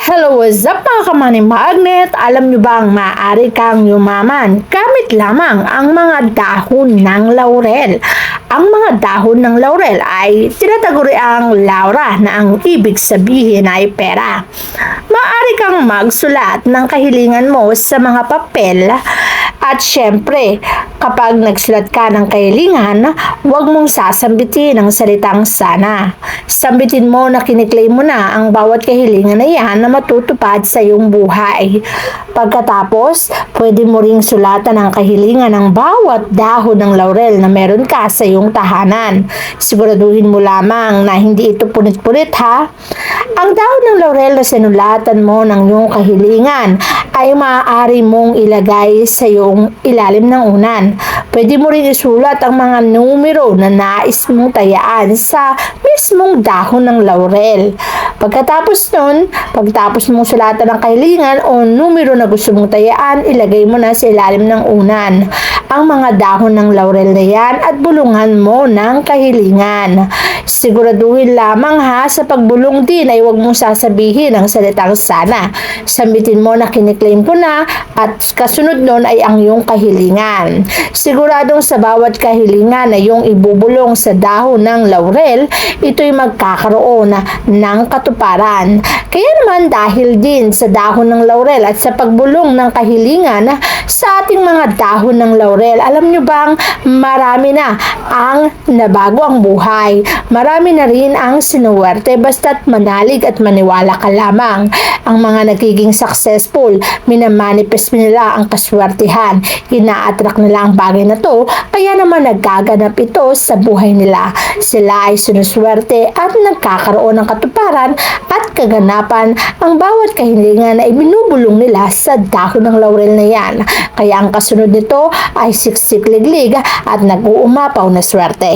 Hello, what's up mga kamani magnet? Alam nyo bang maaari kang yumaman gamit lamang ang mga dahon ng laurel? Ang mga dahon ng laurel ay tinataguri ang laura na ang ibig sabihin ay pera. Maaari kang magsulat ng kahilingan mo sa mga papel at syempre, kapag nagsulat ka ng kahilingan, huwag mong sasambitin ang salitang sana. Sambitin mo na kiniklaim mo na ang bawat kahilingan na yan na matutupad sa iyong buhay. Pagkatapos, pwede mo ring sulatan ang kahilingan ng bawat dahon ng laurel na meron ka sa iyong tahanan. Siguraduhin mo lamang na hindi ito punit-punit ha. Ang dahon ng laurel na sinulatan mo ng iyong kahilingan ay maaari mong ilagay sa iyong ilalim ng unan. Pwede mo rin isulat ang mga numero na nais mong tayaan sa mismong dahon ng laurel. Pagkatapos mong sulatan ang kahilingan o numero na gusto mong tayaan, ilagay mo na sa ilalim ng unan ang mga dahon ng laurel na yan at bulungan mo ng kahilingan. Siguraduhin lamang ha, sa pagbulong din ay huwag mong sasabihin ang salitang sana. Sambitin mo na kiniklaim ko na at kasunod nun ay ang iyong kahilingan. Siguradong sa bawat kahilingan na iyong ibubulong sa dahon ng laurel, ito'y magkakaroon ng katuparan. Kaya naman dahil din sa dahon ng laurel at sa pagbulong ng kahilingan sa ating mga dahon ng laurel, alam nyo bang marami na ang nabago ang buhay. Marami na rin ang sinuwerte basta't manalig at maniwala ka lamang. Ang mga nagiging successful, minamanifest nila ang kaswertihan. Ina-attract nila ang bagay na to, kaya naman nagaganap ito sa buhay nila. Sila ay sinuswerte at nagkakaroon ng katuparan at kaganapan ang bawat kahilingan na ibinubulong nila sa dahon ng laurel na yan. Kaya ang kasunod nito ay siksik-liglig at nag-uumapaw na swerte.